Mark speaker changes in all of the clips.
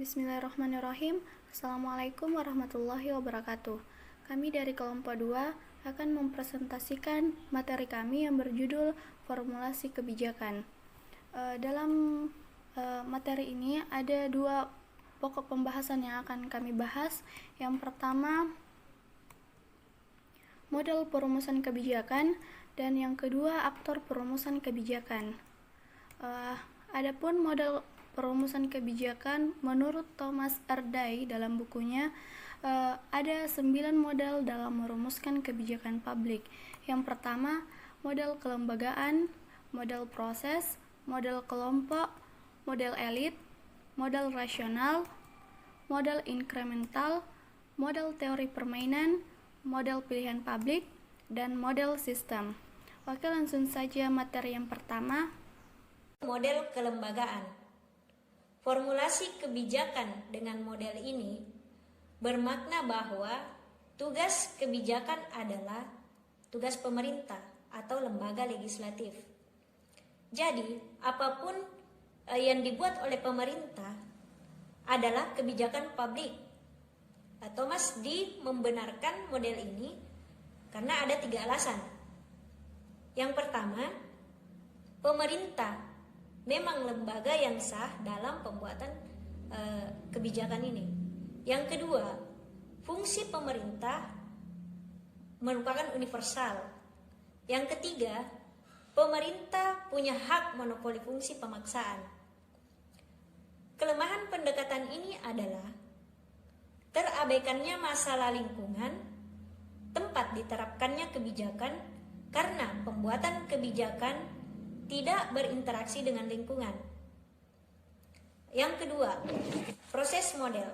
Speaker 1: Bismillahirrahmanirrahim. Assalamualaikum warahmatullahi wabarakatuh. Kami dari kelompok 2 akan mempresentasikan materi kami yang berjudul formulasi kebijakan. Dalam materi ini ada dua pokok pembahasan yang akan kami bahas. Yang pertama, model perumusan kebijakan, dan yang kedua, aktor perumusan kebijakan. Adapun model perumusan kebijakan, menurut Thomas R. Day dalam bukunya, ada 9 model dalam merumuskan kebijakan publik. Yang pertama, model kelembagaan, model proses, model kelompok, model elit, model rasional, model inkremental, model teori permainan, model pilihan publik, dan model sistem. Oke, langsung saja materi yang pertama.
Speaker 2: Model kelembagaan. Formulasi kebijakan dengan model ini bermakna bahwa tugas kebijakan adalah tugas pemerintah atau lembaga legislatif. Jadi, apapun yang dibuat oleh pemerintah adalah kebijakan publik. Thomas D. membenarkan model ini karena ada 3 alasan. Yang pertama, pemerintah memang lembaga yang sah dalam pembuatan kebijakan ini. Yang kedua, fungsi pemerintah merupakan universal. Yang ketiga, pemerintah punya hak monopoli fungsi pemaksaan. Kelemahan pendekatan ini adalah terabaikannya masalah lingkungan, tempat diterapkannya kebijakan karena pembuatan kebijakan tidak berinteraksi dengan lingkungan. Yang kedua, proses model.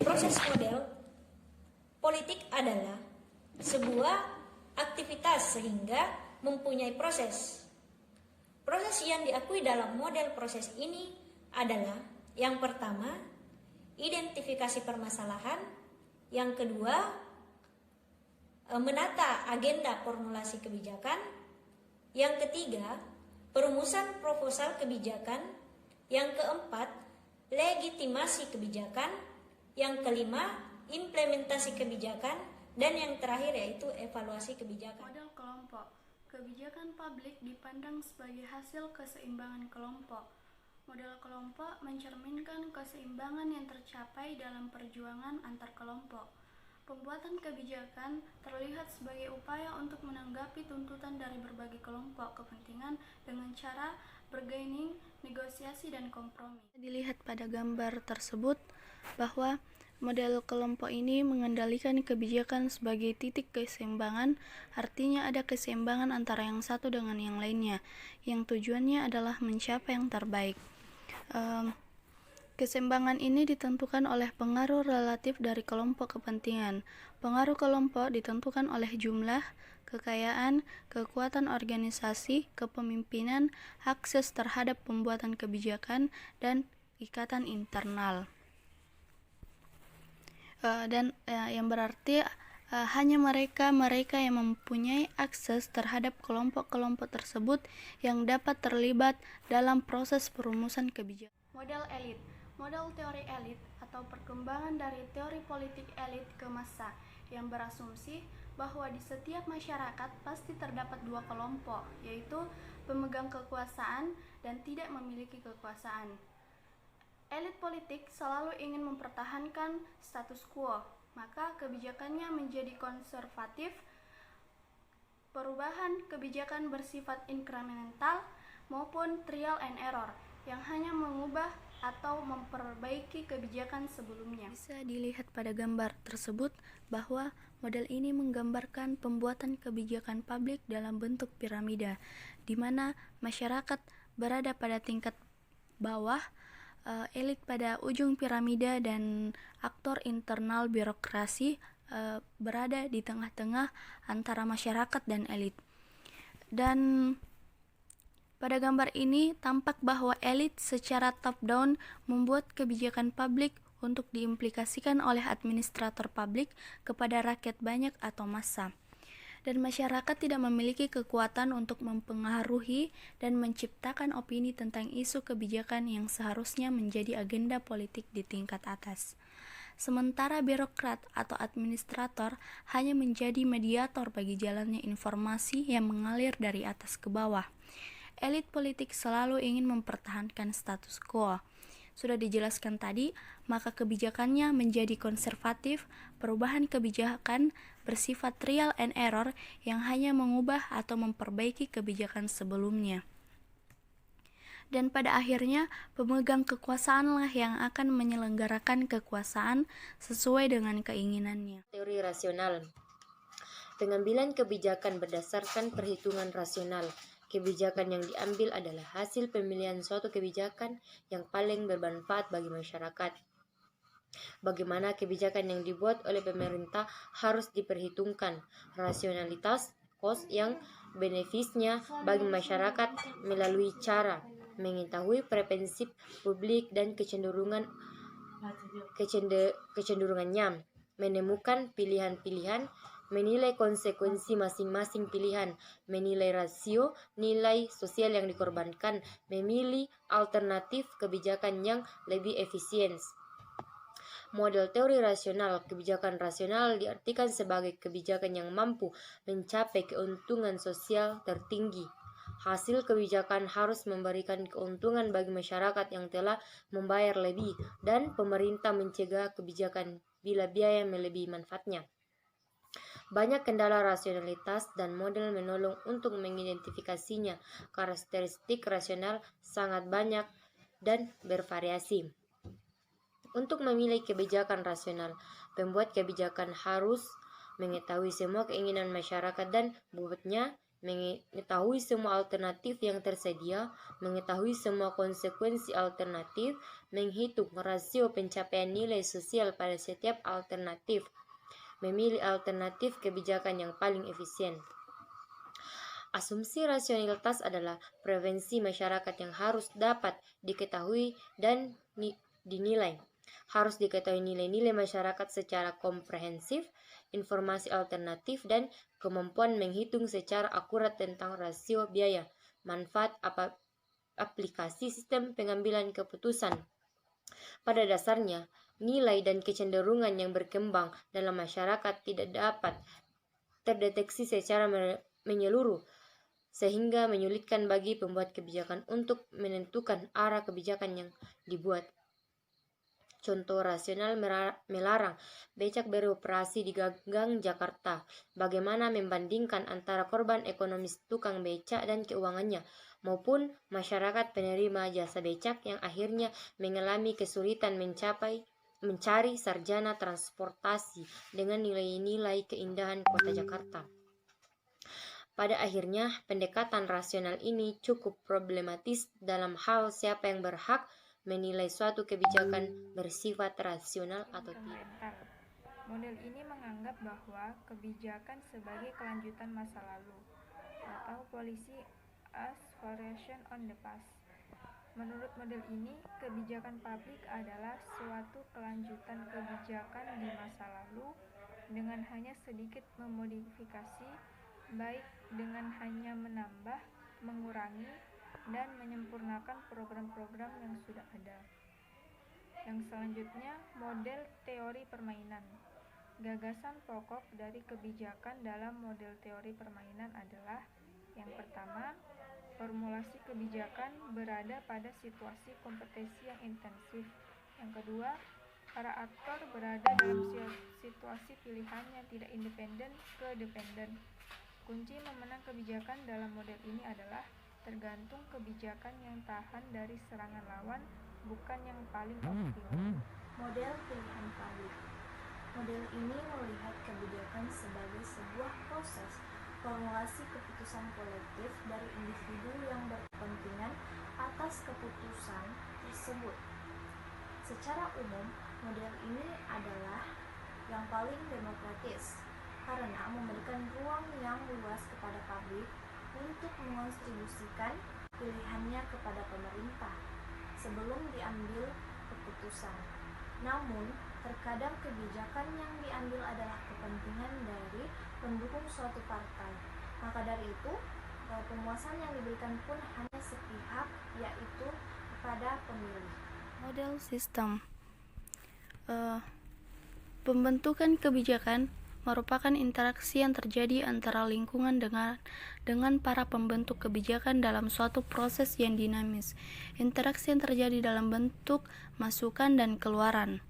Speaker 2: Proses model politik adalah sebuah aktivitas sehingga mempunyai proses. Proses yang diakui dalam model proses ini adalah yang pertama, identifikasi permasalahan, yang kedua, menata agenda formulasi kebijakan, yang ketiga, perumusan proposal kebijakan, yang keempat, legitimasi kebijakan, yang kelima, implementasi kebijakan, dan yang terakhir yaitu evaluasi kebijakan.
Speaker 1: Model kelompok. Kebijakan publik dipandang sebagai hasil keseimbangan kelompok. Model kelompok mencerminkan keseimbangan yang tercapai dalam perjuangan antar kelompok. Pembuatan kebijakan terlihat sebagai upaya untuk menanggapi tuntutan dari berbagai kelompok kepentingan dengan cara bergaining, negosiasi, dan kompromi. Dilihat pada gambar tersebut bahwa model kelompok ini mengendalikan kebijakan sebagai titik keseimbangan, artinya ada keseimbangan antara yang satu dengan yang lainnya, yang tujuannya adalah mencapai yang terbaik. Keseimbangan ini ditentukan oleh pengaruh relatif dari kelompok kepentingan. Pengaruh kelompok ditentukan oleh jumlah, kekayaan, kekuatan organisasi, kepemimpinan, akses terhadap pembuatan kebijakan, dan ikatan internal. Yang berarti hanya mereka yang mempunyai akses terhadap kelompok-kelompok tersebut yang dapat terlibat dalam proses perumusan kebijakan. Model elit. Model teori elit atau perkembangan dari teori politik elit ke massa yang berasumsi bahwa di setiap masyarakat pasti terdapat 2 kelompok, yaitu pemegang kekuasaan dan tidak memiliki kekuasaan. Elit politik selalu ingin mempertahankan status quo, maka kebijakannya menjadi konservatif. Perubahan kebijakan bersifat inkremental maupun trial and error yang hanya mengubah atau memperbaiki kebijakan sebelumnya. Bisa dilihat pada gambar tersebut bahwa model ini menggambarkan pembuatan kebijakan publik dalam bentuk piramida, di mana masyarakat berada pada tingkat bawah, elit pada ujung piramida, dan aktor internal birokrasi berada di tengah-tengah antara masyarakat dan elit. Dan pada gambar ini tampak bahwa elit secara top-down membuat kebijakan publik untuk diimplikasikan oleh administrator publik kepada rakyat banyak atau massa. dan masyarakat tidak memiliki kekuatan untuk mempengaruhi dan menciptakan opini tentang isu kebijakan yang seharusnya menjadi agenda politik di tingkat atas. Sementara birokrat atau administrator hanya menjadi mediator bagi jalannya informasi yang mengalir dari atas ke bawah. Elit politik selalu ingin mempertahankan status quo. Sudah dijelaskan tadi, maka kebijakannya menjadi konservatif, perubahan kebijakan bersifat trial and error yang hanya mengubah atau memperbaiki kebijakan sebelumnya. Dan pada akhirnya, pemegang kekuasaanlah yang akan menyelenggarakan kekuasaan sesuai dengan keinginannya.
Speaker 3: Teori rasional. Pengambilan kebijakan berdasarkan perhitungan rasional. Kebijakan yang diambil adalah hasil pemilihan suatu kebijakan yang paling bermanfaat bagi masyarakat. Bagaimana kebijakan yang dibuat oleh pemerintah harus diperhitungkan rasionalitas kos yang benefisnya bagi masyarakat melalui cara mengetahui preferensi publik dan kecenderungannya, menemukan pilihan-pilihan, menilai konsekuensi masing-masing pilihan, menilai rasio nilai sosial yang dikorbankan, memilih alternatif kebijakan yang lebih efisien. Model teori rasional. Kebijakan rasional diartikan sebagai kebijakan yang mampu mencapai keuntungan sosial tertinggi. Hasil kebijakan harus memberikan keuntungan bagi masyarakat yang telah membayar lebih, dan pemerintah mencegah kebijakan bila biaya melebihi manfaatnya. Banyak kendala rasionalitas dan model menolong untuk mengidentifikasinya. Karakteristik rasional sangat banyak dan bervariasi. Untuk memilih kebijakan rasional, pembuat kebijakan harus mengetahui semua keinginan masyarakat dan bobotnya, mengetahui semua alternatif yang tersedia, mengetahui semua konsekuensi alternatif, menghitung rasio pencapaian nilai sosial pada setiap alternatif, memilih alternatif kebijakan yang paling efisien. Asumsi rasionalitas adalah preferensi masyarakat yang harus dapat diketahui dan dinilai. Harus diketahui nilai-nilai masyarakat secara komprehensif, informasi alternatif, dan kemampuan menghitung secara akurat tentang rasio biaya, manfaat aplikasi sistem pengambilan keputusan. Pada dasarnya, nilai dan kecenderungan yang berkembang dalam masyarakat tidak dapat terdeteksi secara menyeluruh, sehingga menyulitkan bagi pembuat kebijakan untuk menentukan arah kebijakan yang dibuat. Contoh rasional melarang becak beroperasi di gang Jakarta. Bagaimana membandingkan antara korban ekonomis tukang becak dan keuangannya, maupun masyarakat penerima jasa becak yang akhirnya mengalami kesulitan mencari sarjana transportasi dengan nilai-nilai keindahan kota Jakarta. Pada akhirnya, pendekatan rasional ini cukup problematis dalam hal siapa yang berhak menilai suatu kebijakan bersifat rasional atau tidak.
Speaker 4: Model ini menganggap bahwa kebijakan sebagai kelanjutan masa lalu atau policy as variation on the past. Menurut model ini, kebijakan publik adalah suatu kelanjutan kebijakan di masa lalu dengan hanya sedikit memodifikasi, baik dengan hanya menambah, mengurangi, dan menyempurnakan program-program yang sudah ada. Yang selanjutnya, model teori permainan. Gagasan pokok dari kebijakan dalam model teori permainan adalah: yang pertama, formulasi kebijakan berada pada situasi kompetisi yang intensif. Yang kedua, para aktor berada dalam situasi pilihan yang tidak independen ke dependen. Kunci memenang kebijakan dalam model ini adalah tergantung kebijakan yang tahan dari serangan lawan, bukan yang paling optimal.
Speaker 1: Model pilihan publik. Model ini melihat kebijakan sebagai sebuah proses formulasi keputusan kolektif dari individu yang berkepentingan atas keputusan tersebut. Secara umum, model ini adalah yang paling demokratis karena memberikan ruang yang luas kepada publik untuk mengontribusikan pilihannya kepada pemerintah sebelum diambil keputusan. Namun, terkadang kebijakan yang diambil adalah kepentingan dari pendukung suatu partai. Maka dari itu, pemuasan yang diberikan pun hanya sepihak, yaitu kepada pemilih. Model sistem pembentukan kebijakan merupakan interaksi yang terjadi antara lingkungan dengan para pembentuk kebijakan dalam suatu proses yang dinamis. Interaksi yang terjadi dalam bentuk masukan dan keluaran.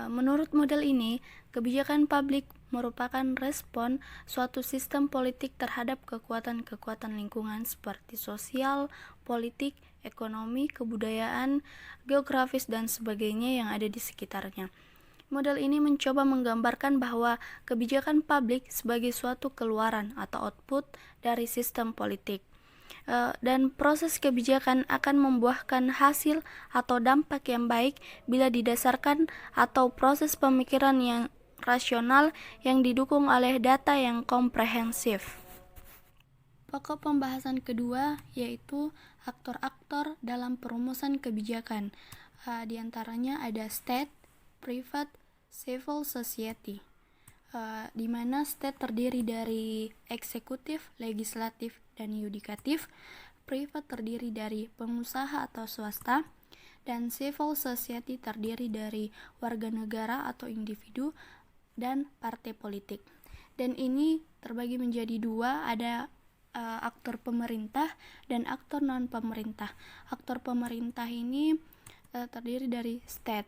Speaker 1: Menurut model ini, kebijakan publik merupakan respon suatu sistem politik terhadap kekuatan-kekuatan lingkungan seperti sosial, politik, ekonomi, kebudayaan, geografis, dan sebagainya yang ada di sekitarnya. Model ini mencoba menggambarkan bahwa kebijakan publik sebagai suatu keluaran atau output dari sistem politik. Dan proses kebijakan akan membuahkan hasil atau dampak yang baik bila didasarkan atau proses pemikiran yang rasional yang didukung oleh data yang komprehensif. Pokok pembahasan kedua yaitu aktor-aktor dalam perumusan kebijakan. Di antaranya ada state, private, civil society, di mana state terdiri dari eksekutif, legislatif, dan yudikatif, private terdiri dari pengusaha atau swasta, dan civil society terdiri dari warga negara atau individu dan partai politik. Dan ini terbagi menjadi dua, ada aktor pemerintah dan aktor non-pemerintah. Aktor pemerintah ini terdiri dari state,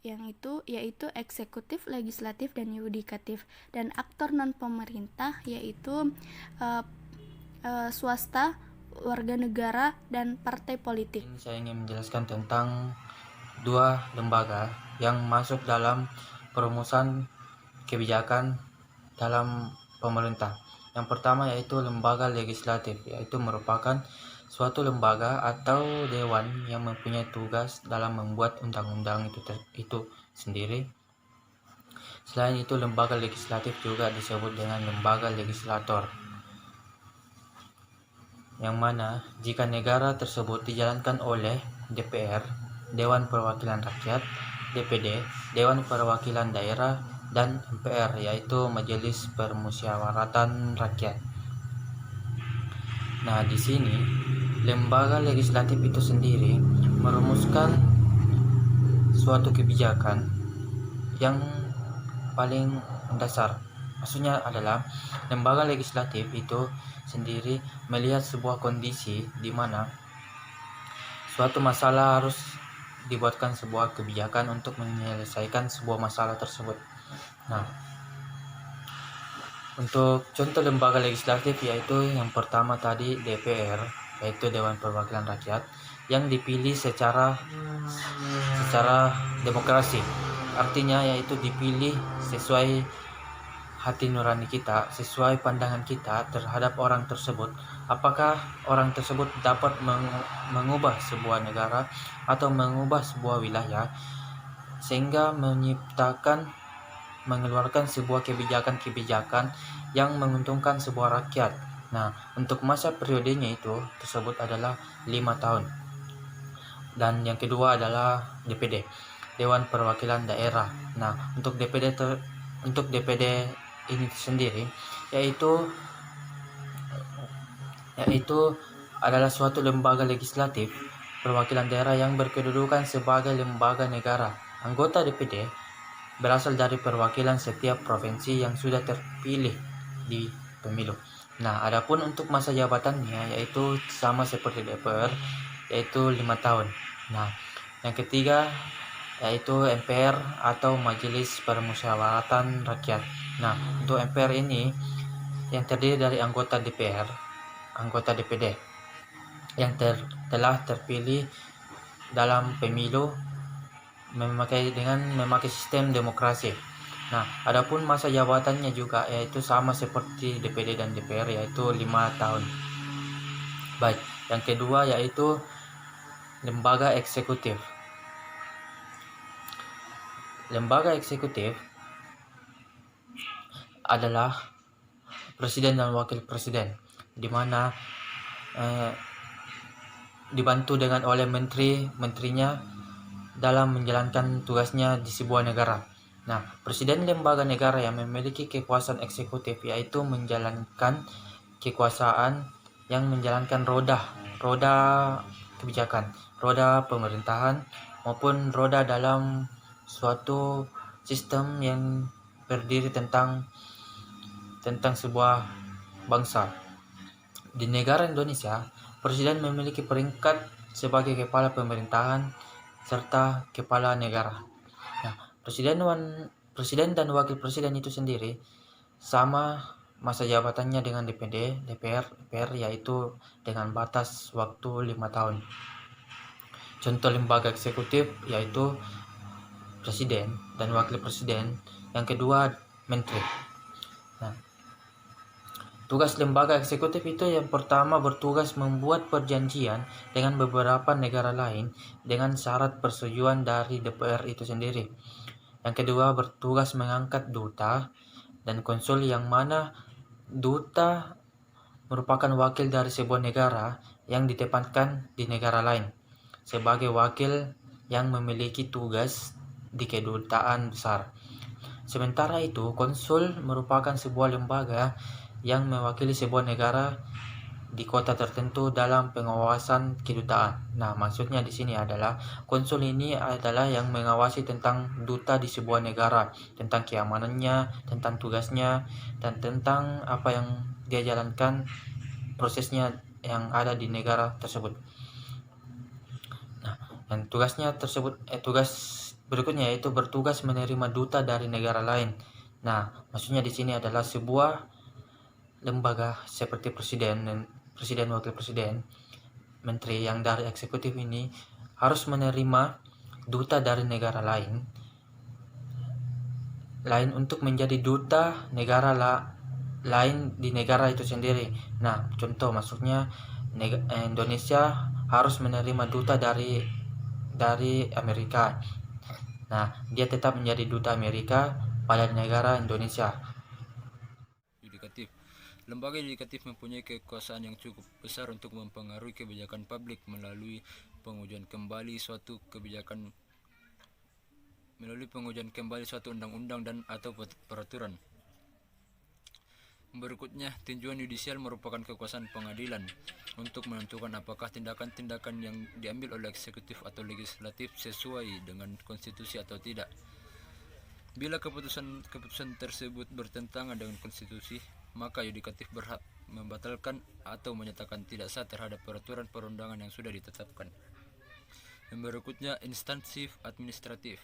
Speaker 1: yaitu eksekutif, legislatif, dan yudikatif, dan aktor non pemerintah yaitu swasta, warga negara, dan partai politik.
Speaker 5: Saya ingin menjelaskan tentang dua lembaga yang masuk dalam perumusan kebijakan dalam pemerintah. Yang pertama yaitu lembaga legislatif, yaitu merupakan suatu lembaga atau dewan yang mempunyai tugas dalam membuat undang-undang itu sendiri. Selain itu, lembaga legislatif juga disebut dengan lembaga legislator, yang mana jika negara tersebut dijalankan oleh DPR, Dewan Perwakilan Rakyat, DPD, Dewan Perwakilan Daerah, dan MPR, yaitu Majelis Permusyawaratan Rakyat. Nah, di sini lembaga legislatif itu sendiri merumuskan suatu kebijakan yang paling mendasar. Maksudnya adalah lembaga legislatif itu sendiri melihat sebuah kondisi di mana suatu masalah harus dibuatkan sebuah kebijakan untuk menyelesaikan sebuah masalah tersebut. Nah, untuk contoh lembaga legislatif yaitu yang pertama tadi DPR, yaitu Dewan Perwakilan Rakyat, yang dipilih secara demokrasi. Artinya yaitu dipilih sesuai hati nurani kita, sesuai pandangan kita terhadap orang tersebut. Apakah orang tersebut dapat mengubah sebuah negara atau mengubah sebuah wilayah sehingga mengeluarkan sebuah kebijakan-kebijakan yang menguntungkan sebuah rakyat. Nah, untuk masa periodenya itu tersebut adalah 5 tahun. Dan yang kedua adalah DPD, Dewan Perwakilan Daerah. Nah, untuk DPD ini sendiri yaitu adalah suatu lembaga legislatif perwakilan daerah yang berkedudukan sebagai lembaga negara. Anggota DPD berasal dari perwakilan setiap provinsi yang sudah terpilih di pemilu. Nah, adapun untuk masa jabatannya yaitu sama seperti DPR, yaitu 5 tahun. Nah, yang ketiga yaitu MPR atau Majelis Permusyawaratan Rakyat. Nah, untuk MPR ini yang terdiri dari anggota DPR, anggota DPD yang telah terpilih dalam pemilu memakai sistem demokrasi. Nah, adapun masa jabatannya juga yaitu sama seperti DPD dan DPR yaitu 5 tahun. Baik, yang kedua yaitu lembaga eksekutif. Lembaga eksekutif adalah presiden dan wakil presiden, di mana dibantu oleh menterinya dalam menjalankan tugasnya di sebuah negara. Nah, presiden lembaga negara yang memiliki kekuasaan eksekutif yaitu menjalankan kekuasaan yang menjalankan roda kebijakan, roda pemerintahan maupun roda dalam suatu sistem yang berdiri tentang sebuah bangsa. Di negara Indonesia, presiden memiliki peringkat sebagai kepala pemerintahan serta kepala negara. Nah, presiden dan wakil presiden itu sendiri sama masa jabatannya dengan DPD, DPR yaitu dengan batas waktu 5 tahun. Contoh lembaga eksekutif yaitu presiden dan wakil presiden, yang kedua menteri. Nah, tugas lembaga eksekutif itu yang pertama bertugas membuat perjanjian dengan beberapa negara lain dengan syarat persetujuan dari DPR itu sendiri. Yang kedua bertugas mengangkat duta dan konsul, yang mana duta merupakan wakil dari sebuah negara yang ditempatkan di negara lain sebagai wakil yang memiliki tugas di kedutaan besar. Sementara itu, konsul merupakan sebuah lembaga yang mewakili sebuah negara di kota tertentu dalam pengawasan kedutaan. Nah, maksudnya di sini adalah konsul ini adalah yang mengawasi tentang duta di sebuah negara, tentang keamanannya, tentang tugasnya, dan tentang apa yang dia jalankan, prosesnya yang ada di negara tersebut. Nah, dan tugas berikutnya yaitu bertugas menerima duta dari negara lain. Nah, maksudnya di sini adalah sebuah lembaga seperti presiden, wakil presiden, menteri yang dari eksekutif ini harus menerima duta dari negara lain untuk menjadi duta negara lain di negara itu sendiri. Nah, contoh maksudnya Indonesia harus menerima duta dari Amerika. Nah, dia tetap menjadi duta Amerika pada negara Indonesia.
Speaker 6: Yudikatif. Lembaga yudikatif mempunyai kekuasaan yang cukup besar untuk mempengaruhi kebijakan publik melalui pengujian kembali suatu undang-undang dan atau peraturan. Berikutnya, tinjauan yudisial merupakan kekuasaan pengadilan untuk menentukan apakah tindakan-tindakan yang diambil oleh eksekutif atau legislatif sesuai dengan konstitusi atau tidak. Bila keputusan tersebut bertentangan dengan konstitusi, maka yudikatif berhak membatalkan atau menyatakan tidak sah terhadap peraturan perundangan yang sudah ditetapkan. Yang berikutnya, instansi administratif.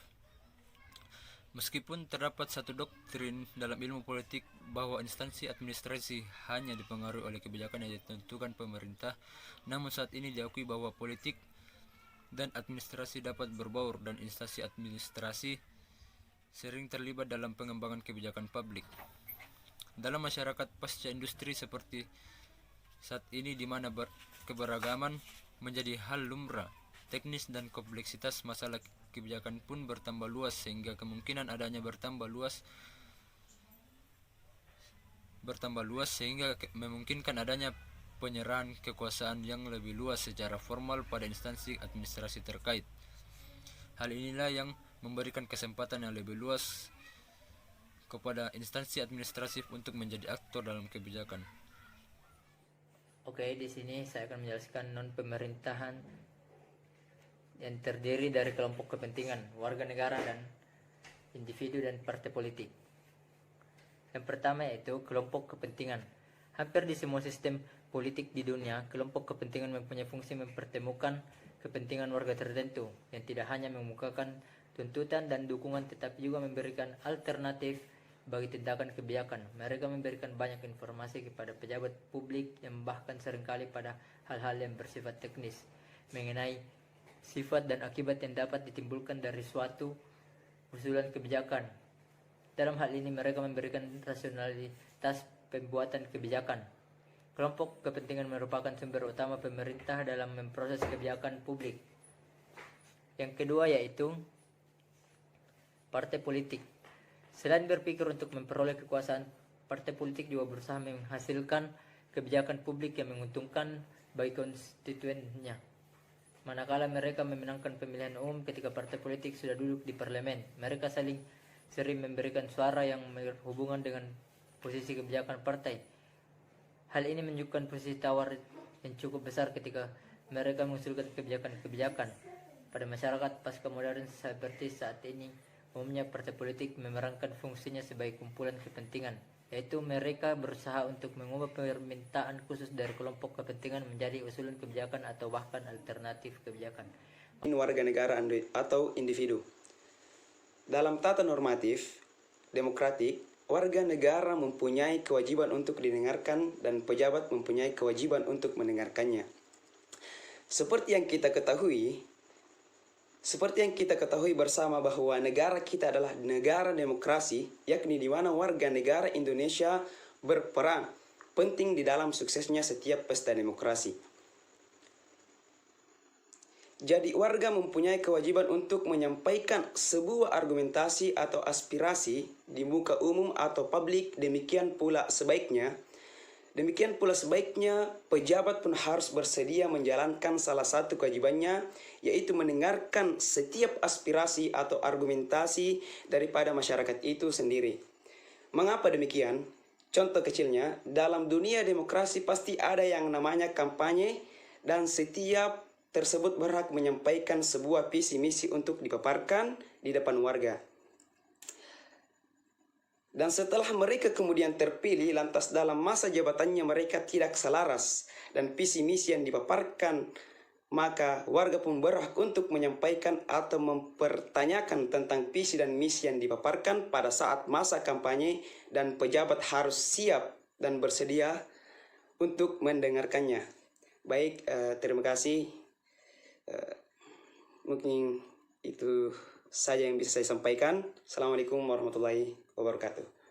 Speaker 6: Meskipun terdapat satu doktrin dalam ilmu politik bahwa instansi administrasi hanya dipengaruhi oleh kebijakan yang ditentukan pemerintah, namun saat ini diakui bahwa politik dan administrasi dapat berbaur dan instansi administrasi sering terlibat dalam pengembangan kebijakan publik. Dalam masyarakat pasca industri seperti saat ini di mana keberagaman menjadi hal lumrah, teknis dan kompleksitas masalah kebijakan pun bertambah luas sehingga kemungkinan adanya bertambah luas sehingga memungkinkan adanya penyerahan kekuasaan yang lebih luas secara formal pada instansi administrasi terkait. Hal inilah yang memberikan kesempatan yang lebih luas kepada instansi administratif untuk menjadi aktor dalam kebijakan.
Speaker 3: Oke, di sini saya akan menjelaskan non-pemerintahan yang terdiri dari kelompok kepentingan, warga negara dan individu dan partai politik. Yang pertama yaitu kelompok kepentingan. Hampir di semua sistem politik di dunia, kelompok kepentingan mempunyai fungsi mempertemukan kepentingan warga tertentu yang tidak hanya mengemukakan tuntutan dan dukungan tetapi juga memberikan alternatif bagi tindakan kebijakan. Mereka memberikan banyak informasi kepada pejabat publik yang bahkan seringkali pada hal-hal yang bersifat teknis mengenai sifat dan akibat yang dapat ditimbulkan dari suatu usulan kebijakan. Dalam hal ini mereka memberikan rasionalitas pembuatan kebijakan. Kelompok kepentingan merupakan sumber utama pemerintah dalam memproses kebijakan publik. Yang kedua yaitu partai politik. Selain berpikir untuk memperoleh kekuasaan, partai politik juga berusaha menghasilkan kebijakan publik yang menguntungkan bagi konstituennya. Manakala mereka memenangkan pemilihan umum ketika partai politik sudah duduk di parlemen, mereka saling
Speaker 5: sering memberikan suara yang berhubungan dengan posisi kebijakan partai. Hal ini menunjukkan posisi tawar yang cukup besar ketika mereka mengusulkan kebijakan-kebijakan. Pada masyarakat pasca modern seperti saat ini, umumnya partai politik memerankan fungsinya sebagai kumpulan kepentingan, yaitu mereka berusaha untuk mengubah permintaan khusus dari kelompok kepentingan menjadi usulan kebijakan atau bahkan alternatif kebijakan.
Speaker 7: Warga negara atau individu. Dalam tata normatif demokratik, warga negara mempunyai kewajiban untuk didengarkan dan pejabat mempunyai kewajiban untuk mendengarkannya. Seperti yang kita ketahui bersama bahwa negara kita adalah negara demokrasi, yakni di mana warga negara Indonesia berperan penting di dalam suksesnya setiap pesta demokrasi. Jadi warga mempunyai kewajiban untuk menyampaikan sebuah argumentasi atau aspirasi di muka umum atau publik. Demikian pula sebaiknya pejabat pun harus bersedia menjalankan salah satu kewajibannya, yaitu mendengarkan setiap aspirasi atau argumentasi daripada masyarakat itu sendiri. Mengapa demikian? Contoh kecilnya, dalam dunia demokrasi pasti ada yang namanya kampanye, dan setiap tersebut berhak menyampaikan sebuah visi misi untuk dipaparkan di depan warga. Dan setelah mereka kemudian terpilih, lantas dalam masa jabatannya mereka tidak selaras dan visi misi yang dipaparkan, maka warga pun berhak untuk menyampaikan atau mempertanyakan tentang visi dan misi yang dipaparkan pada saat masa kampanye, dan pejabat harus siap dan bersedia untuk mendengarkannya. Baik, terima kasih. Mungkin itu saja yang bisa saya sampaikan. Assalamualaikum warahmatullahi wabarakatuh.